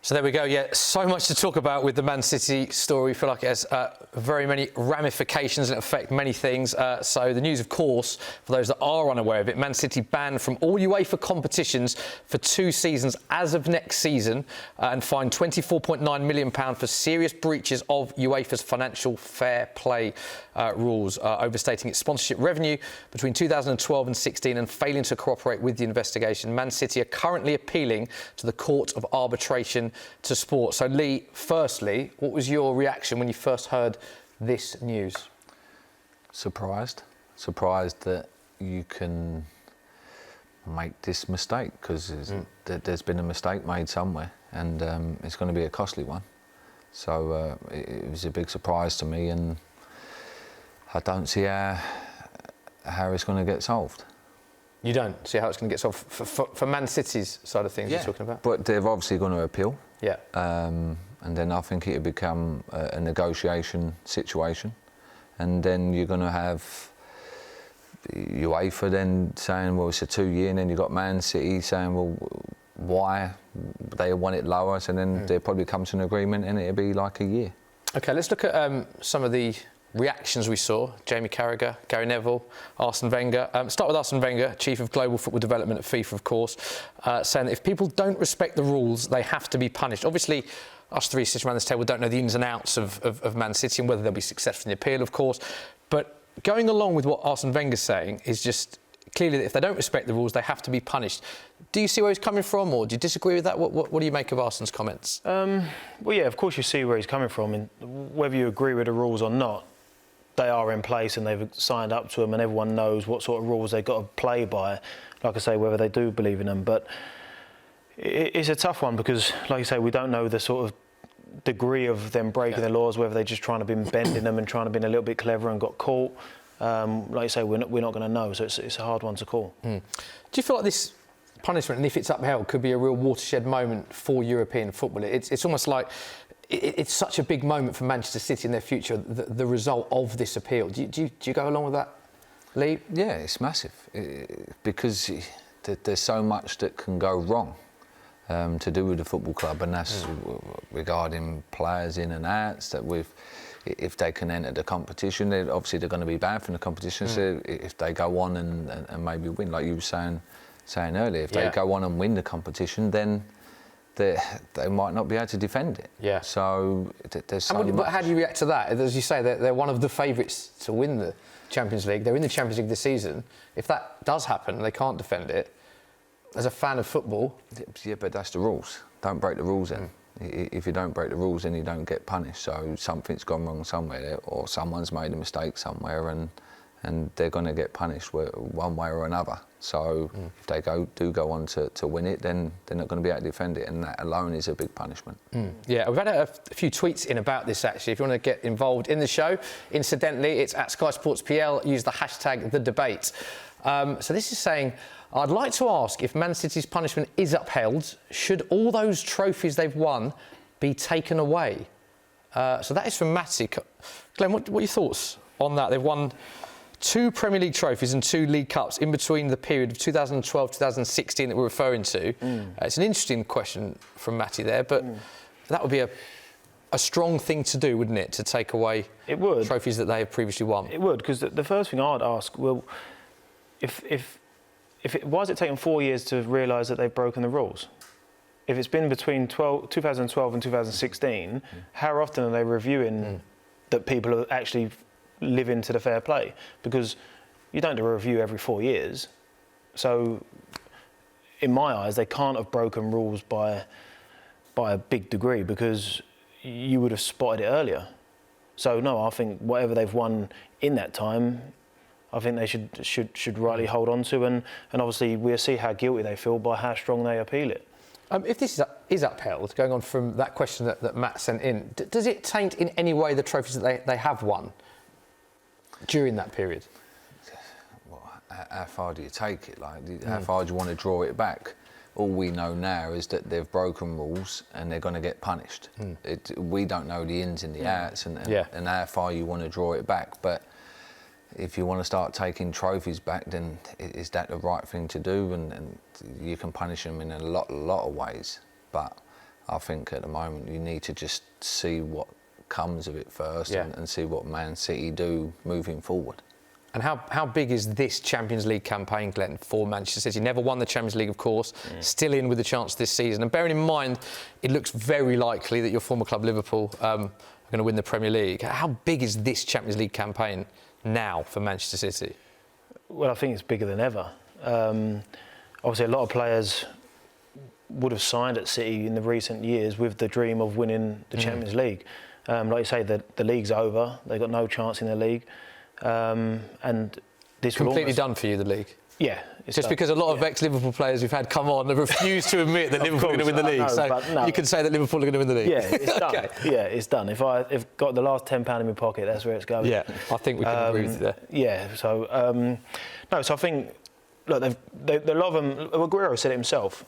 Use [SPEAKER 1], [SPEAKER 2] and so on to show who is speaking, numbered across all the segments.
[SPEAKER 1] So there we go. Yeah, so much to talk about with the Man City story. I feel like it has very many ramifications and affect many things. So the news, of course, for those that are unaware of it, Man City banned from all UEFA competitions for 2 seasons as of next season and fined £24.9 million for serious breaches of UEFA's financial fair play rules, overstating its sponsorship revenue between 2012 and 16 and failing to cooperate with the investigation. Man City are currently appealing to the Court of Arbitration to Sport. So, Lee, firstly, what was your reaction when you first heard this news?
[SPEAKER 2] Surprised that you can make this mistake, because there's been a mistake made somewhere, and it's going to be a costly one. So it was a big surprise to me, and I don't see how it's going to get solved. You don't see how it's going to get solved for Man City's side of things? Yeah, you're talking about? But they're obviously going to appeal. Yeah. And then I think it'll become a negotiation situation. And then you're going to have UEFA then saying, well, it's a 2-year, and then you've got Man City saying, well, why they want it lower. So then they'll probably come to an agreement, and it'll be like a year. OK, let's look at some of the reactions we saw. Jamie Carragher, Gary Neville, Arsene Wenger. Start with Arsene Wenger, Chief of Global Football Development at FIFA, of course, saying that if people don't respect the rules, they have to be punished. Obviously, us three sitting around this table don't know the ins and outs of Man City and whether they'll be successful in the appeal, of course. But going along with what Arsene Wenger's saying is just clearly that if they don't respect the rules, they have to be punished. Do you see where he's coming from, or do you disagree with that? What do you make of Arsene's comments?
[SPEAKER 3] Well, yeah, of course you see where he's coming from. And whether you agree with the rules or not, they are in place and they've signed up to them, and everyone knows what sort of rules they've got to play by. Like I say, whether they do believe in them. But it's a tough one because, like you say, we don't know the sort of degree of them breaking the laws, whether they're just trying to be bending them and trying to be a little bit clever and got caught. Like you say, we're not going to know, so it's a hard one to call. Do
[SPEAKER 1] you feel like this punishment, and if it's upheld, could be a real watershed moment for European football? It's almost like it's such a big moment for Manchester City in their future, the result of this appeal. Do you go along with that, Lee?
[SPEAKER 2] Yeah, it's massive because there's so much that can go wrong to do with the football club, and that's regarding players in and outs, that if they can enter the competition, they're going to be banned from the competition. So if they go on and maybe win, like you were saying earlier, if they go on and win the competition, then they might not be able to defend it. Yeah. So there's so much.
[SPEAKER 1] But how do you react to that? As you say, they're one of the favourites to win the Champions League. They're in the Champions League this season. If that does happen and they can't defend it, as a fan of football...
[SPEAKER 2] Yeah, but that's the rules. Don't break the rules then. If you don't break the rules, then you don't get punished. So something's gone wrong somewhere, or someone's made a mistake somewhere, and they're going to get punished one way or another. So if they do go on to win it, then they're not going to be able to defend it, and that alone is a big punishment.
[SPEAKER 1] Yeah, we've had a few tweets in about this, actually. If you want to get involved in the show, incidentally, it's at Sky Sports PL. Use the hashtag #TheDebate. So this is saying, I'd like to ask if Man City's punishment is upheld, should all those trophies they've won be taken away? So that is from Matty. Glenn, what are your thoughts on that? They've won 2 Premier League trophies and 2 League Cups in between the period of 2012-2016 that we're referring to. It's an interesting question from Matty there, but that would be a strong thing to do, wouldn't it, to take away trophies that they have previously won?
[SPEAKER 3] It would, because the first thing I'd ask, well, why has it taken 4 years to realise that they've broken the rules? If it's been between 2012 and 2016, how often are they reviewing that people are actually living to the fair play? Because you don't do a review every 4 years. So, in my eyes, they can't have broken rules by a big degree, because you would have spotted it earlier. So, no, I think whatever they've won in that time, I think they should rightly hold on to, and obviously we'll see how guilty they feel by how strong they appeal it.
[SPEAKER 1] If this is upheld, going on from that question that Matt sent in, does it taint in any way the trophies that they have won during that period?
[SPEAKER 2] Well, how far do you take it? Like, how far do you want to draw it back? All we know now is that they've broken rules and they're going to get punished. We don't know the ins and the outs and how far you want to draw it back. But if you want to start taking trophies back, then is that the right thing to do? And you can punish them in a lot of ways. But I think at the moment you need to just see what comes of it first and see what Man City do moving forward.
[SPEAKER 1] And how big is this Champions League campaign, Glenn, for Manchester City? Never won the Champions League, of course, still in with a chance this season. And bearing in mind, it looks very likely that your former club, Liverpool, are going to win the Premier League. How big is this Champions League campaign now for Manchester City?
[SPEAKER 3] Well, I think it's bigger than ever. Obviously, a lot of players would have signed at City in the recent years with the dream of winning the Champions League. Like you say, the league's over. They've got no chance in the league. And this
[SPEAKER 1] completely done for you, the league.
[SPEAKER 3] Yeah,
[SPEAKER 1] it's just done. Because a lot of ex-Liverpool players we've had come on have refused to admit that Liverpool are going to win the league. So you can say that Liverpool are going to win the league.
[SPEAKER 3] Yeah, it's done.
[SPEAKER 1] Okay.
[SPEAKER 3] Yeah, it's done. If got the last £10 in my pocket, that's where it's going.
[SPEAKER 1] Yeah, I think we can agree with you there.
[SPEAKER 3] Yeah. So so I think look, a lot of them. Aguero said it himself.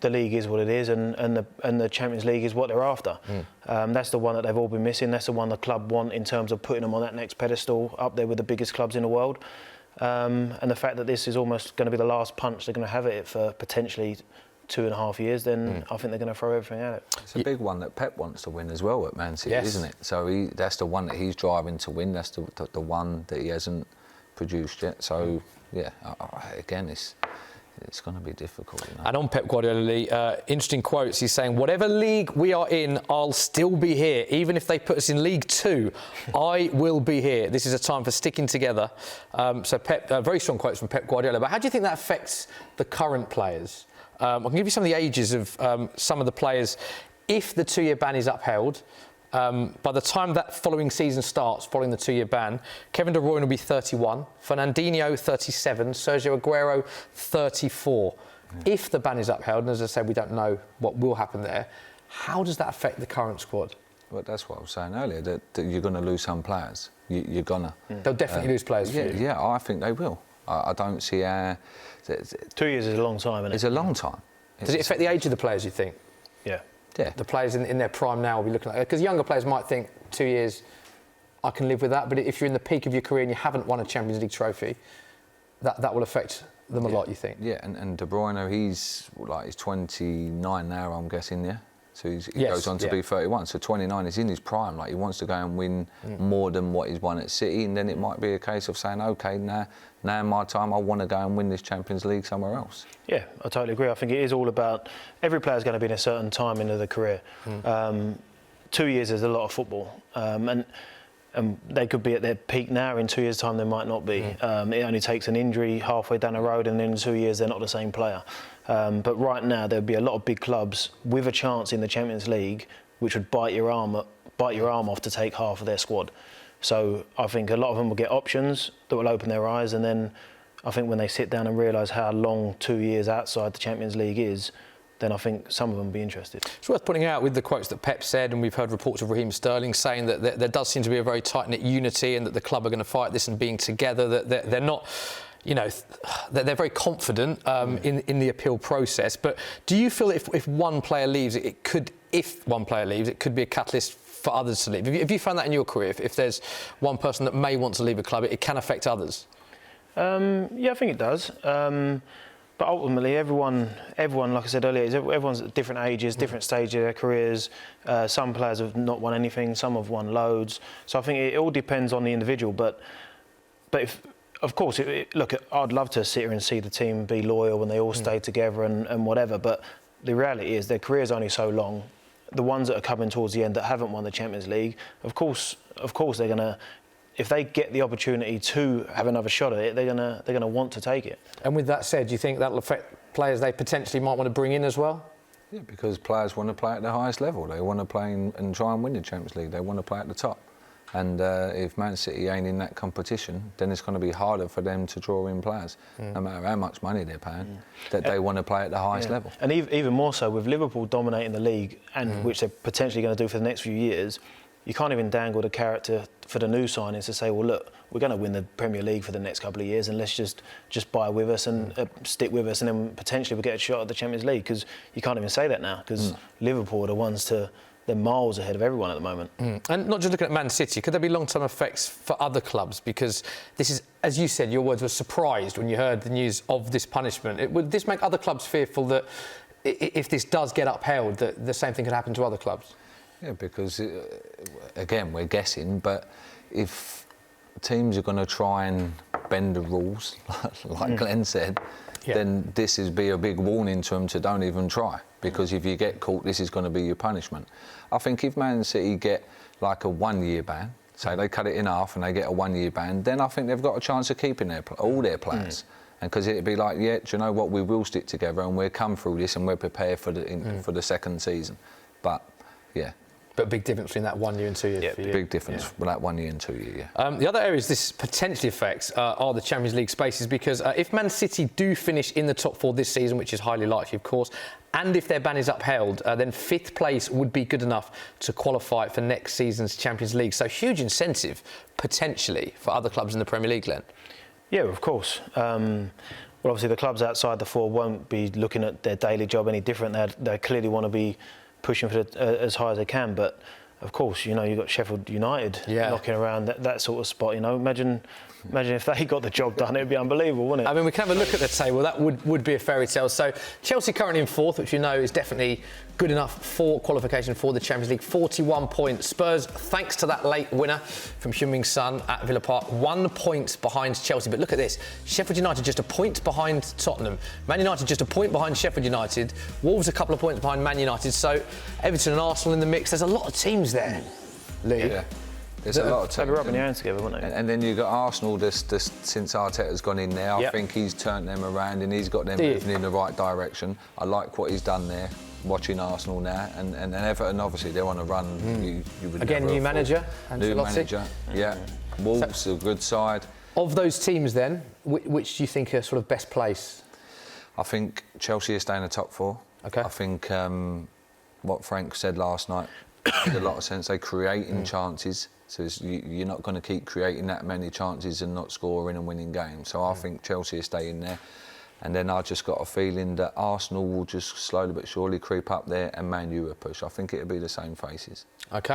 [SPEAKER 3] The league is what it is, and the Champions League is what they're after. That's the one that they've all been missing. That's the one the club want in terms of putting them on that next pedestal, up there with the biggest clubs in the world. And the fact that this is almost going to be the last punch they're going to have at it for potentially 2.5 years, then I think they're going to throw everything at it.
[SPEAKER 2] It's a big one that Pep wants to win as well at Man City, isn't it? So that's the one that he's driving to win. That's the one that he hasn't produced yet. So again, it's going to be difficult.
[SPEAKER 1] And on Pep Guardiola, interesting quotes. He's saying, whatever league we are in, I'll still be here. Even if they put us in League 2, I will be here. This is a time for sticking together. So Pep, very strong quotes from Pep Guardiola. But how do you think that affects the current players? I can give you some of the ages of some of the players. If the 2-year ban is upheld, by the time that following season starts, following the 2-year ban, Kevin De Bruyne will be 31, Fernandinho 37, Sergio Aguero 34. Yeah. If the ban is upheld, and as I said, we don't know what will happen there, how does that affect the current squad?
[SPEAKER 2] Well, that's what I was saying earlier, that you're going to lose some players. You're going to.
[SPEAKER 1] They'll definitely lose players for you.
[SPEAKER 2] Yeah, I think they will. I don't see how...
[SPEAKER 3] 2 years is a long time, isn't it?
[SPEAKER 2] It's a long time.
[SPEAKER 1] Does it affect the age of the players, you think?
[SPEAKER 3] Yeah.
[SPEAKER 1] The players in their prime now will be looking like... Because younger players might think 2 years, I can live with that. But if you're in the peak of your career and you haven't won a Champions League trophy, that will affect them a lot, you think?
[SPEAKER 2] Yeah, and De Bruyne, he's 29 now, I'm guessing, yeah? So he goes on to be 31. So 29 is in his prime. Like, he wants to go and win more than what he's won at City. And then it might be a case of saying, OK, now in my time, I want to go and win this Champions League somewhere else. Yeah,
[SPEAKER 3] I totally agree. I think it is all about... Every player's going to be in a certain time into the career. 2 years is a lot of football. And they could be at their peak now. In 2 years' time, they might not be. It only takes an injury halfway down the road, and then in 2 years, they're not the same player. But right now, there'll be a lot of big clubs with a chance in the Champions League, which would bite your arm off to take half of their squad. So I think a lot of them will get options that will open their eyes, and then I think when they sit down and realise how long 2 years outside the Champions League is, then I think some of them will be interested.
[SPEAKER 1] It's worth pointing out with the quotes that Pep said, and we've heard reports of Raheem Sterling saying that there does seem to be a very tight-knit unity, and that the club are going to fight this and being together, that they're not... they're very confident in the appeal process. But do you feel if one player leaves, it could be a catalyst for others to leave? Have you found that in your career? If there's one person that may want to leave a club, it can affect others?
[SPEAKER 3] Yeah, I think it does. But ultimately, everyone, like I said earlier, everyone's at different ages, different stages of their careers. Some players have not won anything, some have won loads. So I think it all depends on the individual. But if... Of course, look, I'd love to sit here and see the team be loyal when they all stay together and whatever, but the reality is their career's only so long. The ones that are coming towards the end that haven't won the Champions League, of course they're going to, if they get the opportunity to have another shot at it, they're going to want to take it.
[SPEAKER 1] And with that said, do you think that'll affect players they potentially might want to bring in as well?
[SPEAKER 2] Yeah, because players want to play at the highest level. They want to play and try and win the Champions League. They want to play at the top. And if Man City ain't in that competition, then it's going to be harder for them to draw in players, no matter how much money they're paying, that they want to play at the highest level.
[SPEAKER 3] And even more so, with Liverpool dominating the league, and which they're potentially going to do for the next few years, you can't even dangle the carrot for the new signings to say, well, look, we're going to win the Premier League for the next couple of years, and let's just buy with us and stick with us, and then potentially we'll get a shot at the Champions League, because you can't even say that now, because Liverpool are the ones they're miles ahead of everyone at the moment.
[SPEAKER 1] And not just looking at Man City, could there be long-term effects for other clubs? Because this is, as you said, your words were surprised when you heard the news of this punishment. Would this make other clubs fearful that if this does get upheld, that the same thing could happen to other clubs?
[SPEAKER 2] Yeah, because, again, we're guessing, but if teams are going to try and bend the rules, like Glenn said, then this is be a big warning to them to don't even try, because if you get caught, this is going to be your punishment. I think if Man City get like a 1-year ban, say they cut it in half and they get a 1-year ban, then I think they've got a chance of keeping all their players. And because it'd be like, yeah, do you know what, we will stick together and we'll come through this and we're prepared for the second season. But, yeah.
[SPEAKER 1] But big difference between that 1 year and 2 years for you.
[SPEAKER 2] Big difference with that 1 year and 2 year, yeah.
[SPEAKER 1] The other areas this potentially affects are the Champions League spaces, because if Man City do finish in the top 4 this season, which is highly likely, of course, and if their ban is upheld, then 5th place would be good enough to qualify for next season's Champions League. So huge incentive, potentially, for other clubs in the Premier League, Glenn.
[SPEAKER 3] Yeah, of course. Well, obviously the clubs outside the 4 won't be looking at their daily job any different. They clearly want to be pushing for as high as they can, but of course, you know, you've got Sheffield United knocking around that sort of spot. You know, imagine if they got the job done, it'd be unbelievable, wouldn't it?
[SPEAKER 1] I mean, we can have a look at the table. That would be a fairy tale. So Chelsea currently in 4th, which you know is definitely good enough for qualification for the Champions League. 41 points. Spurs, thanks to that late winner from Heung-min Son at Villa Park, 1 point behind Chelsea. But look at this. Sheffield United just a point behind Tottenham. Man United just a point behind Sheffield United. Wolves a couple of points behind Man United. So Everton and Arsenal in the mix. There's a lot of teams there, Lee.
[SPEAKER 2] Yeah. There's a lot of teams.
[SPEAKER 3] They'll be rubbing their hands together, won't they?
[SPEAKER 2] And then you've got Arsenal, since Arteta's gone in there, I think he's turned them around and he's got them moving in the right direction. I like what he's done there, watching Arsenal now. And then Everton, obviously, they're on a run. You would
[SPEAKER 1] Again, new manager,
[SPEAKER 2] New manager, yeah. Wolves, a good side.
[SPEAKER 1] Of those teams, then, which do you think are sort of best place?
[SPEAKER 2] I think Chelsea are staying in the top 4.
[SPEAKER 1] Okay.
[SPEAKER 2] I think what Frank said last night made a lot of sense. They're creating chances. So you're not going to keep creating that many chances and not scoring and winning games. So I think Chelsea are staying there. And then I just got a feeling that Arsenal will just slowly but surely creep up there and Man U will push. I think it'll be the same faces.
[SPEAKER 1] OK.